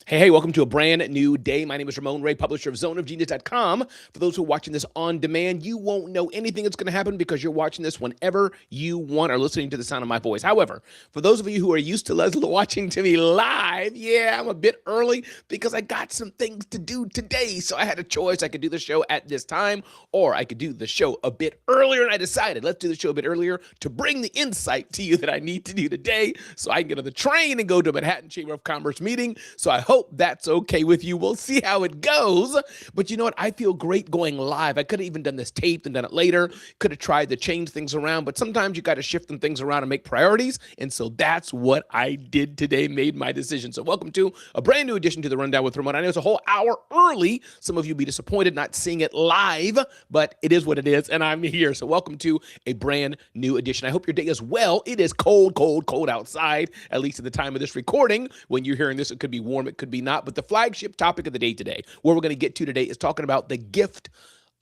Hey, welcome to a brand new day. My name is Ramon Ray, publisher of zoneofgenius.com. For those who are watching this on demand, you won't know anything that's going to happen because you're watching this whenever you want or listening to the sound of my voice. However, for those of you who are used to watching to me live, yeah, I'm a bit early because I got some things to do today. So I had a choice. I could do the show at this time or I could do the show a bit earlier. And I decided let's do the show a bit earlier to bring the insight to you that I need to do today so I can get on the train and go to Manhattan Chamber of Commerce meeting. So I hope that's okay with you. We'll see how it goes. But you know what? I feel great going live. I could have even done this taped and done it later. Could have tried to change things around, but sometimes you got to shift some things around and make priorities. And so that's what I did today, made my decision. So welcome to a brand new edition to the Rundown with Ramon. I know it's a whole hour early. Some of you be disappointed not seeing it live, but it is what it is, and I'm here. So welcome to a brand new edition. I hope your day is well. It is cold, cold, cold outside, at least at the time of this recording. When you're hearing this, it could be warm, it could be not. But the flagship topic of the day today, where we're going to get to today, is talking about the gift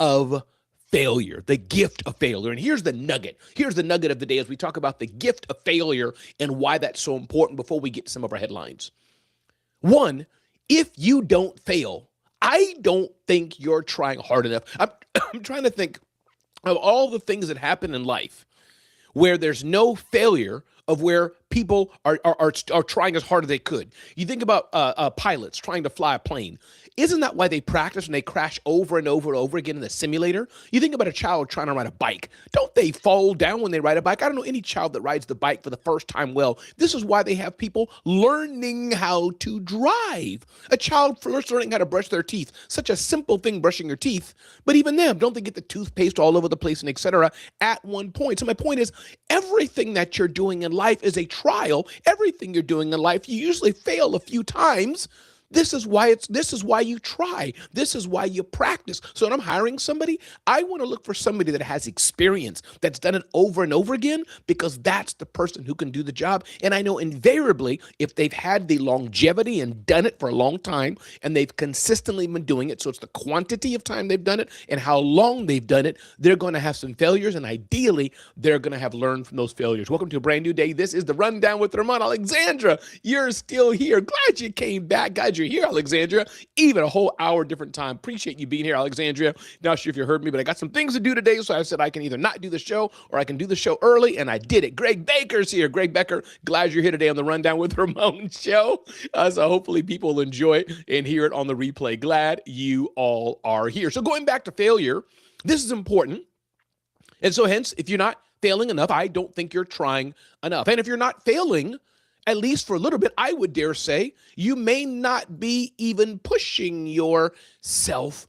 of failure, the gift of failure. And here's the nugget. Here's the nugget of the day as we talk about the gift of failure and why that's so important before we get to some of our headlines. One, if you don't fail, I don't think you're trying hard enough. I'm trying to think of all the things that happen in life where there's no failure, of where people are trying as hard as they could. You think about pilots trying to fly a plane. Isn't that why they practice and they crash over and over and over again in the simulator? You think about a child trying to ride a bike. Don't they fall down when they ride a bike? I don't know any child that rides the bike for the first time well. This is why they have people learning how to drive. A child first learning how to brush their teeth. Such a simple thing, brushing your teeth. But even them, don't they get the toothpaste all over the place and etc. at one point? So my point is, everything that you're doing in life is a trial. Everything you're doing in life, you usually fail a few times. This is why you try. This is why you practice. So when I'm hiring somebody, I want to look for somebody that has experience, that's done it over and over again, because that's the person who can do the job. And I know invariably, if they've had the longevity and done it for a long time, and they've consistently been doing it, so it's the quantity of time they've done it and how long they've done it, they're going to have some failures, and ideally, they're going to have learned from those failures. Welcome to a brand new day. This is the Rundown with Ramon. Alexandra, you're still here. Glad you came back. Glad you're here, Alexandria. Even a whole hour different time. Appreciate you being here, Alexandria. Not sure if you heard me, but I got some things to do today, so I said I can either not do the show or I can do the show early, and I did it. Greg Baker's here. Greg Becker, glad you're here today on the Rundown with Ramon show. So hopefully people will enjoy it and hear it on the replay. Glad you all are here. So going back to failure, this is important. And so hence, if you're not failing enough, I don't think you're trying enough. And if you're not failing, at least for a little bit, I would dare say, you may not be even pushing yourself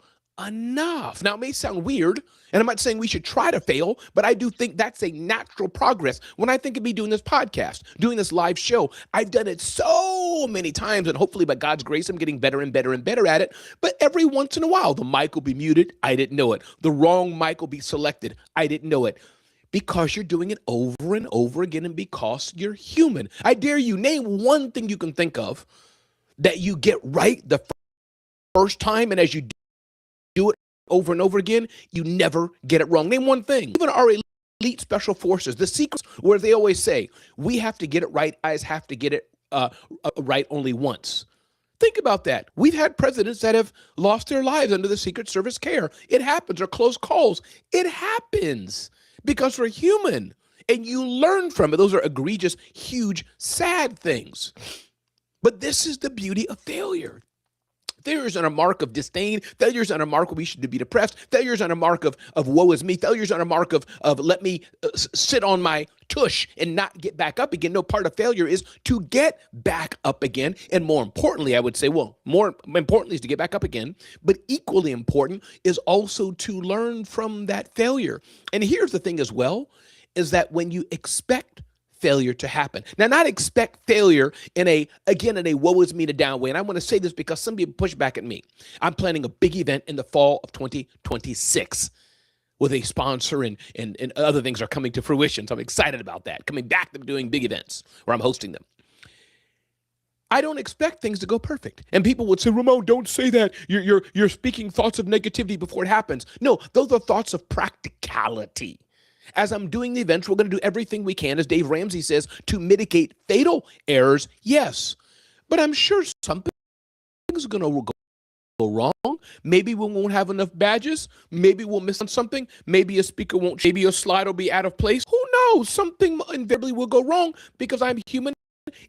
enough. Now, it may sound weird, and I'm not saying we should try to fail, but I do think that's a natural progress. When I think of me doing this podcast, doing this live show, I've done it so many times, and hopefully by God's grace, I'm getting better and better and better at it. But every once in a while, the mic will be muted. I didn't know it. The wrong mic will be selected. I didn't know it. Because you're doing it over and over again, and because you're human. I dare you, name one thing you can think of that you get right the first time, and as you do it over and over again, you never get it wrong. Name one thing. Even our elite special forces, the secrets, where they always say, we have to get it right, guys have to get it right only once. Think about that. We've had presidents that have lost their lives under the Secret Service care. It happens, or close calls. It happens. Because we're human, and you learn from it. Those are egregious, huge, sad things. But this is the beauty of failure. Failure is not a mark of disdain. Failure is not a mark of we should be depressed. Failure is not a mark of woe is me. Failure is not a mark of let me sit on my tush and not get back up again. No, part of failure is to get back up again. And more importantly, I would say, more importantly is to get back up again. But equally important is also to learn from that failure. And here's the thing as well, is that when you expect failure to happen. Now, not expect failure in a woe is me to down way. And I want to say this because some people push back at me. I'm planning a big event in the fall of 2026 with a sponsor, and other things are coming to fruition. So I'm excited about that. Coming back to doing big events where I'm hosting them. I don't expect things to go perfect. And people would say, Ramon, don't say that. You're speaking thoughts of negativity before it happens. No, those are thoughts of practicality. As I'm doing the events, we're going to do everything we can, as Dave Ramsey says, to mitigate fatal errors, yes. But I'm sure something something's going to go wrong. Maybe we won't have enough badges. Maybe we'll miss on something. Maybe a speaker won't, maybe a slide will be out of place. Who knows? Something invariably will go wrong because I'm human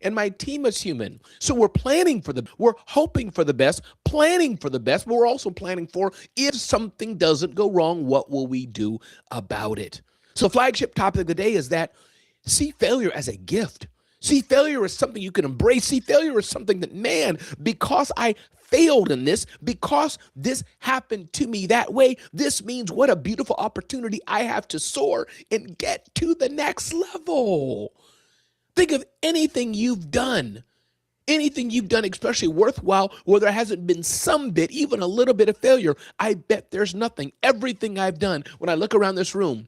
and my team is human. So we're planning for we're hoping for the best, planning for the best, but we're also planning for if something doesn't go wrong, what will we do about it? So the flagship topic of the day is that see failure as a gift. See failure as something you can embrace. See failure as something that, man, because I failed in this, because this happened to me that way, this means what a beautiful opportunity I have to soar and get to the next level. Think of anything you've done, especially worthwhile, where there hasn't been some bit, even a little bit of failure. I bet there's nothing. Everything I've done, when I look around this room,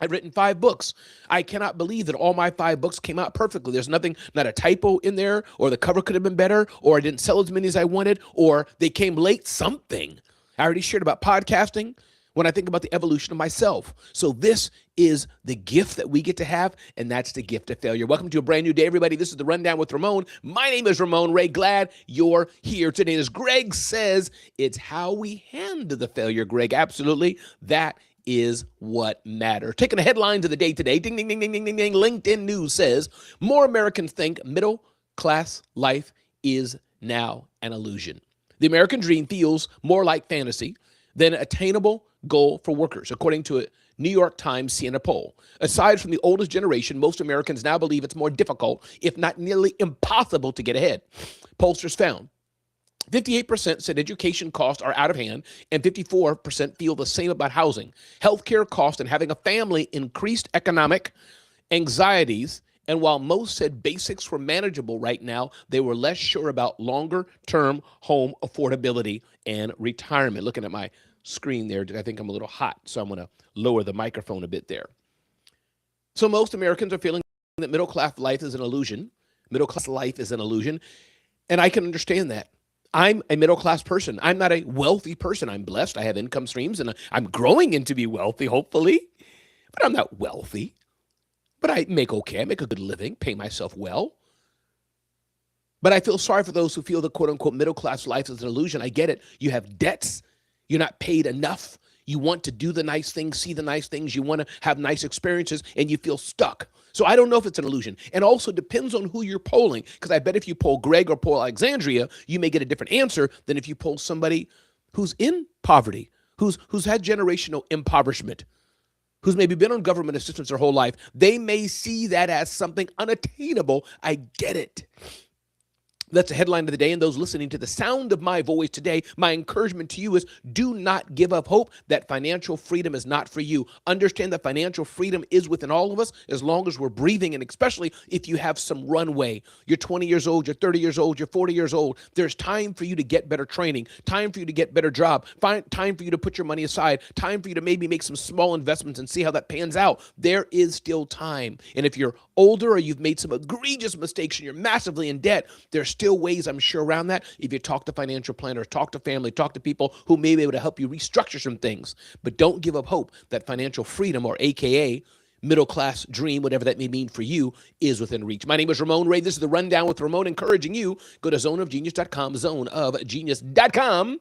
I've written 5 books. I cannot believe that all my 5 books came out perfectly. There's nothing, not a typo in there, or the cover could have been better, or I didn't sell as many as I wanted, or they came late, something. I already shared about podcasting when I think about the evolution of myself. So this is the gift that we get to have, and that's the gift of failure. Welcome to a brand new day, everybody. This is the Rundown with Ramon. My name is Ramon Ray. Glad you're here today. As Greg says, it's how we handle the failure, Greg. Absolutely. That is what matters. Taking the headlines of the day today, ding, ding, ding, ding, ding, ding, ding. LinkedIn News says, more Americans think middle-class life is now an illusion. The American dream feels more like fantasy than an attainable goal for workers, according to a New York Times CNN poll. Aside from the oldest generation, most Americans now believe it's more difficult, if not nearly impossible, to get ahead. Pollsters found 58% said education costs are out of hand, and 54% feel the same about housing. Healthcare costs and having a family increased economic anxieties, and while most said basics were manageable right now, they were less sure about longer-term home affordability and retirement. Looking at my screen there, I think I'm a little hot, so I'm going to lower the microphone a bit there. So most Americans are feeling that middle-class life is an illusion. Middle-class life is an illusion, and I can understand that. I'm a middle-class person. I'm not a wealthy person. I'm blessed. I have income streams, and I'm growing into be wealthy, hopefully. But I'm not wealthy. But I make okay. I make a good living, pay myself well. But I feel sorry for those who feel the quote-unquote middle-class life is an illusion. I get it. You have debts. You're not paid enough. You want to do the nice things, see the nice things. You want to have nice experiences, and you feel stuck. So I don't know if it's an illusion. And also depends on who you're polling, because I bet if you poll Greg or poll Alexandria, you may get a different answer than if you poll somebody who's in poverty, who's had generational impoverishment, who's maybe been on government assistance their whole life. They may see that as something unattainable. I get it. That's the headline of the day, and those listening to the sound of my voice today, my encouragement to you is do not give up hope that financial freedom is not for you. Understand that financial freedom is within all of us as long as we're breathing, and especially if you have some runway. You're 20 years old, you're 30 years old, you're 40 years old. There's time for you to get better training, time for you to get better job, time for you to put your money aside, time for you to maybe make some small investments and see how that pans out. There is still time. And if you're older or you've made some egregious mistakes and you're massively in debt, there's still ways, I'm sure, around that. If you talk to financial planners, talk to family, talk to people who may be able to help you restructure some things. But don't give up hope that financial freedom, or AKA middle-class dream, whatever that may mean for you, is within reach. My name is Ramon Ray. This is the Rundown with Ramon, encouraging you. Go to zoneofgenius.com, zoneofgenius.com.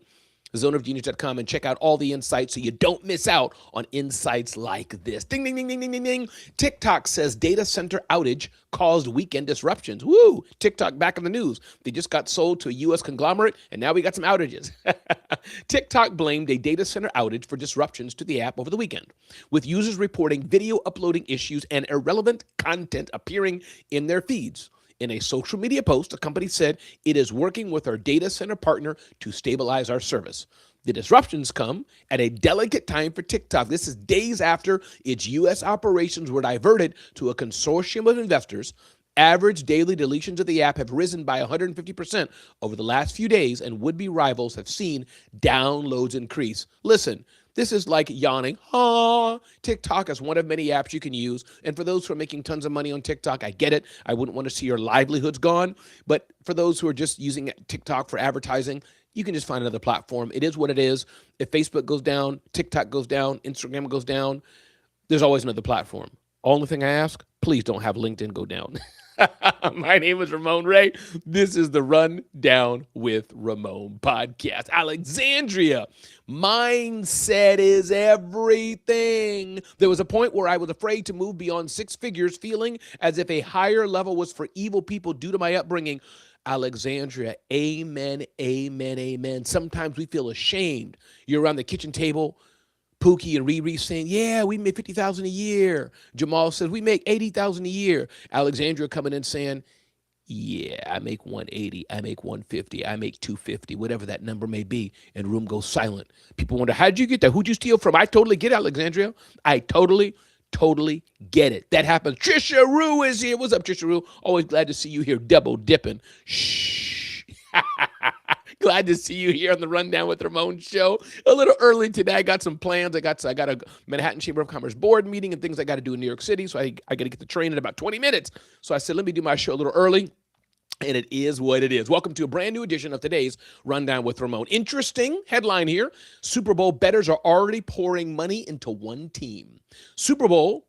zoneofgenius.com, and check out all the insights so you don't miss out on insights like this. Ding, ding, ding, ding, ding, ding, ding. TikTok says data center outage caused weekend disruptions. Woo! TikTok back in the news. They just got sold to a U.S. conglomerate, and now we got some outages. TikTok blamed a data center outage for disruptions to the app over the weekend, with users reporting video uploading issues and irrelevant content appearing in their feeds. In a social media post, the company said it is working with our data center partner to stabilize our service. The disruptions come at a delicate time for TikTok. This is days after its U.S. operations were diverted to a consortium of investors. Average daily deletions of the app have risen by 150% over the last few days, and would-be rivals have seen downloads increase. Listen, this is like yawning. TikTok is one of many apps you can use. And for those who are making tons of money on TikTok, I get it. I wouldn't want to see your livelihoods gone. But for those who are just using TikTok for advertising, you can just find another platform. It is what it is. If Facebook goes down, TikTok goes down, Instagram goes down, there's always another platform. Only thing I ask, please don't have LinkedIn go down. My name is Ramon Ray. This is the Rundown with Ramon podcast. Alexandria, mindset is everything. There was a point where I was afraid to move beyond six figures, feeling as if a higher level was for evil people due to my upbringing. Alexandria, amen, amen, amen. Sometimes we feel ashamed. You're around the kitchen table, Pookie and Riri saying, yeah, we make 50,000 a year. Jamal says, we make 80,000 a year. Alexandria coming in saying, yeah, I make 180, I make 150, I make 250, whatever that number may be. And room goes silent. People wonder, how'd you get that? Who'd you steal from? I totally get it, Alexandria. I totally get it. That happens. Trisha Rue is here. What's up, Trisha Rue? Always glad to see you here, double dipping. Shh. Glad to see you here on the Rundown with Ramon show. A little early today. I got some plans. I got a Manhattan Chamber of Commerce board meeting and things I got to do in New York City. So I got to get the train in about 20 minutes. So I said, let me do my show a little early. And it is what it is. Welcome to a brand new edition of today's Rundown with Ramon. Interesting headline here. Super Bowl bettors are already pouring money into one team. Super Bowl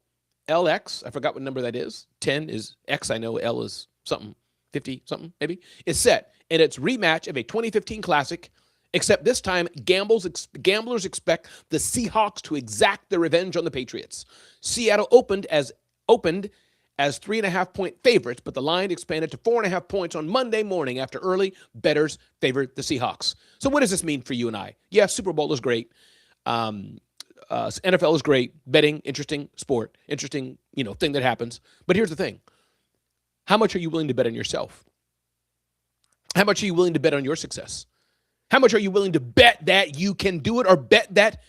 LX, I forgot what number that is. 10 is X, I know. L is something, 50 something maybe, is set in its rematch of a 2015 classic, except this time gamblers expect the Seahawks to exact their revenge on the Patriots. Seattle opened as 3.5-point favorites, but the line expanded to 4.5 points on Monday morning after early bettors favored the Seahawks. So what does this mean for you and I? Yeah, Super Bowl is great. NFL is great. Betting, interesting sport, interesting, thing that happens. But here's the thing. How much are you willing to bet on yourself? How much are you willing to bet on your success? How much are you willing to bet that you can do it or bet that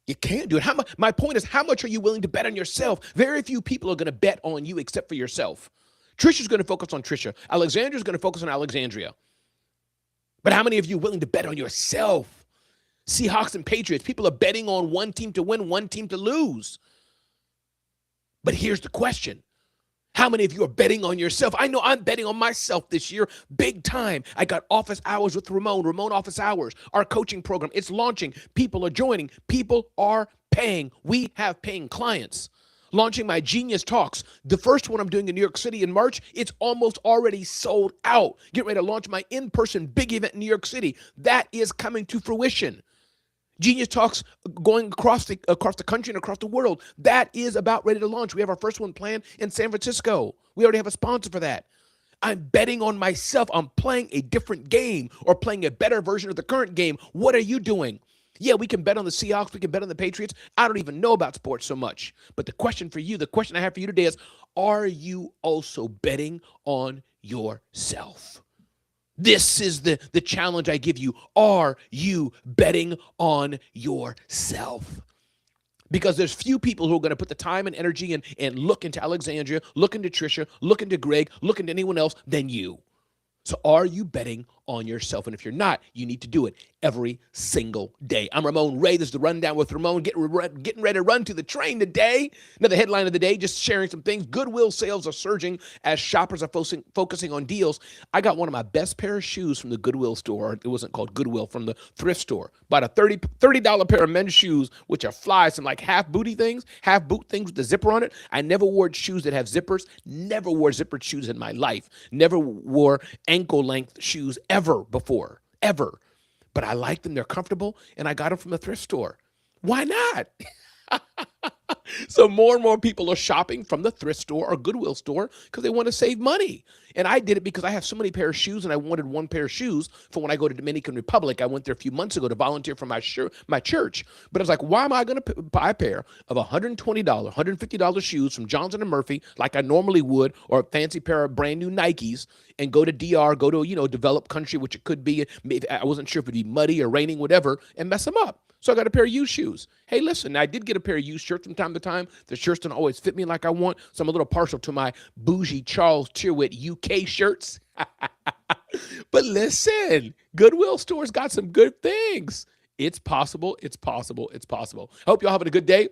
you can't do it? My point is, how much are you willing to bet on yourself? Very few people are going to bet on you except for yourself. Trisha's going to focus on Trisha. Alexandria's going to focus on Alexandria. But how many of you are willing to bet on yourself? Seahawks and Patriots, people are betting on one team to win, one team to lose. But here's the question. How many of you are betting on yourself? I know I'm betting on myself this year, big time. I got office hours with Ramon office hours, our coaching program. It's launching. People are joining. People are paying. We have paying clients. Launching my Genius Talks. The first one I'm doing in New York City in March, it's almost already sold out. Get ready to launch my in-person big event in New York City. That is coming to fruition. Genius Talks going across the country and across the world. That is about ready to launch. We have our first one planned in San Francisco. We already have a sponsor for that. I'm betting on myself. I'm playing a different game or playing a better version of the current game. What are you doing? Yeah, we can bet on the Seahawks. We can bet on the Patriots. I don't even know about sports so much. But the question I have for you today is, are you also betting on yourself? This is the challenge I give you. Are you betting on yourself? Because there's few people who are going to put the time and energy and look into Alexandria, look into Trisha, look into Greg, look into anyone else than you. So are you betting on yourself? And if you're not, you need to do it every single day. I'm Ramon Ray. This is the Rundown with Ramon. Getting ready to run to the train today. Another headline of the day, just sharing some things. Goodwill sales are surging as shoppers are focusing on deals. I got one of my best pair of shoes from the Goodwill store. It wasn't called Goodwill, from the thrift store. Bought a $30 pair of men's shoes, which are fly, some like half boot things with the zipper on it. I never wore shoes that have zippers. Never wore zippered shoes in my life. Never wore ankle length shoes ever before, ever. But I like them. They're comfortable. And I got them from the thrift store. Why not? So more and more people are shopping from the thrift store or Goodwill store because they want to save money. And I did it because I have so many pair of shoes and I wanted one pair of shoes for when I go to Dominican Republic. I went there a few months ago to volunteer for my church. But I was like, why am I going to buy a pair of $120, $150 shoes from Johnson & Murphy like I normally would, or a fancy pair of brand new Nikes, and go to DR, go to, developed country, which it could be. I wasn't sure if it'd be muddy or raining, whatever, and mess them up. So I got a pair of used shoes. Hey, listen, I did get a pair of used shirts from time to time. The shirts don't always fit me like I want, so I'm a little partial to my bougie Charles Tyrwhitt UK shirts. But listen, Goodwill store's got some good things. It's possible. It's possible. It's possible. I hope y'all having a good day.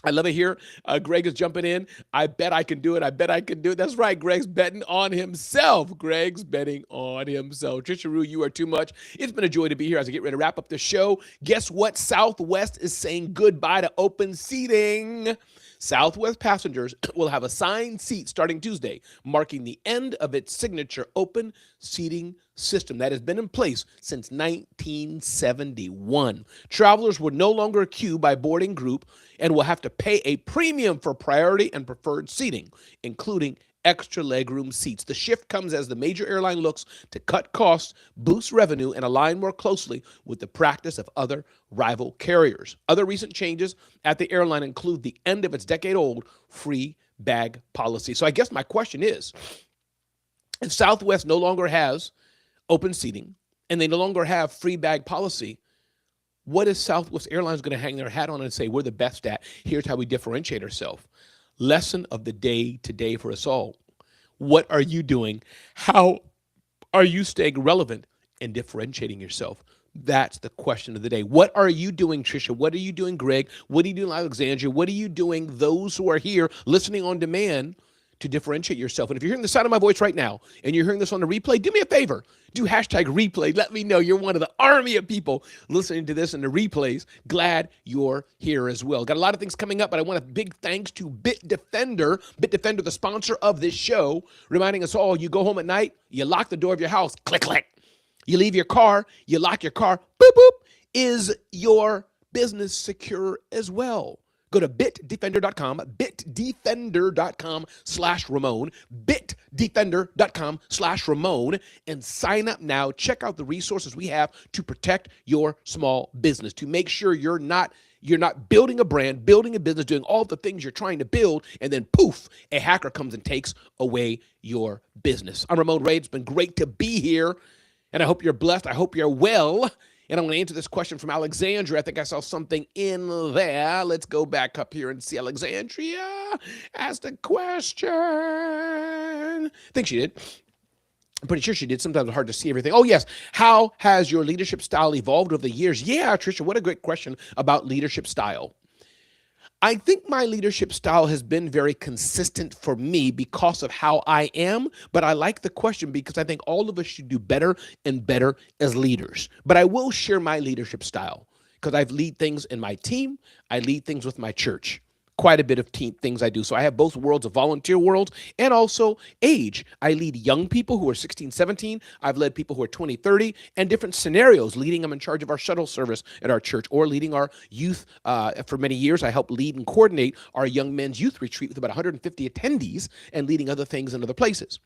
I love it here. Greg is jumping in. I bet I can do it. I bet I can do it. That's right. Greg's betting on himself. Greg's betting on himself. Trisha Rue, you are too much. It's been a joy to be here as I get ready to wrap up the show. Guess what? Southwest is saying goodbye to open seating. Southwest passengers will have assigned seats starting Tuesday, marking the end of its signature open seating system that has been in place since 1971. Travelers will no longer queue by boarding group and will have to pay a premium for priority and preferred seating, including extra legroom seats. The shift comes as the major airline looks to cut costs, boost revenue, and align more closely with the practice of other rival carriers. Other recent changes at the airline include the end of its decade-old free bag policy. So I guess my question is, if Southwest no longer has open seating and they no longer have free bag policy, what is Southwest Airlines going to hang their hat on and say, we're the best at? Here's how we differentiate ourselves. Lesson of the day today for us all. What are you doing? How are you staying relevant and differentiating yourself? That's the question of the day. What are you doing, Trisha? What are you doing, Greg? What are you doing, Alexandria? What are you doing, those who are here listening on demand, to differentiate yourself? And if you're hearing the sound of my voice right now and you're hearing this on the replay, do me a favor. Do hashtag replay. Let me know you're one of the army of people listening to this in the replays. Glad you're here as well. Got a lot of things coming up, but I want a big thanks to Bitdefender. Bitdefender, the sponsor of this show, reminding us all, you go home at night, you lock the door of your house, click, click. You leave your car, you lock your car, boop, boop. Is your business secure as well? Go to bitdefender.com, bitdefender.com/Ramon, bitdefender.com/Ramon, and sign up now. Check out the resources we have to protect your small business, to make sure you're not building a brand, building a business, doing all the things you're trying to build, and then poof, a hacker comes and takes away your business. I'm Ramon Ray. It's been great to be here, and I hope you're blessed. I hope you're well. And I'm going to answer this question from Alexandria. I think I saw something in there. Let's go back up here and see Alexandria asked a question. I think she did. I'm pretty sure she did. Sometimes it's hard to see everything. Oh, yes. How has your leadership style evolved over the years? Yeah, Trisha, what a great question about leadership style. I think my leadership style has been very consistent for me because of how I am, but I like the question because I think all of us should do better and better as leaders. But I will share my leadership style because I lead things in my team. I lead things with my church. Quite a bit of team things I do. So I have both worlds, of volunteer world and also age. I lead young people who are 16, 17. I've led people who are 20, 30, and different scenarios, leading them in charge of our shuttle service at our church or leading our youth. For many years, I helped lead and coordinate our young men's youth retreat with about 150 attendees and leading other things in other places.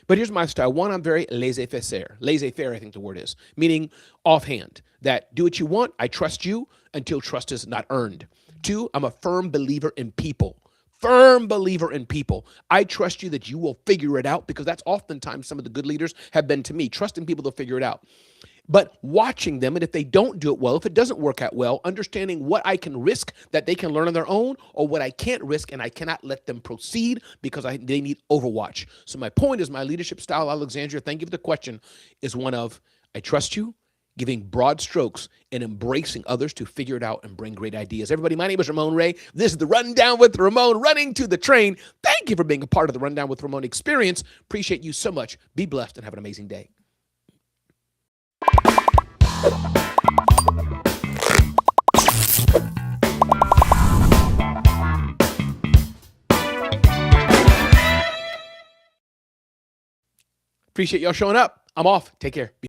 But here's my style. One, I'm very laissez-faire. Laissez-faire, I think the word is, meaning offhand, that do what you want. I trust you until trust is not earned. Two, I'm a firm believer in people. Firm believer in people. I trust you that you will figure it out because that's oftentimes some of the good leaders have been to me. Trusting people to figure it out. But watching them, and if they don't do it well, if it doesn't work out well, understanding what I can risk that they can learn on their own or what I can't risk and I cannot let them proceed because they need overwatch. So my point is my leadership style, Alexandria, thank you for the question, is one of I trust you, giving broad strokes and embracing others to figure it out and bring great ideas. Everybody, my name is Ramon Ray. This is the Rundown with Ramon, running to the train. Thank you for being a part of the Rundown with Ramon experience. Appreciate you so much. Be blessed and have an amazing day. Appreciate y'all showing up. I'm off. Take care.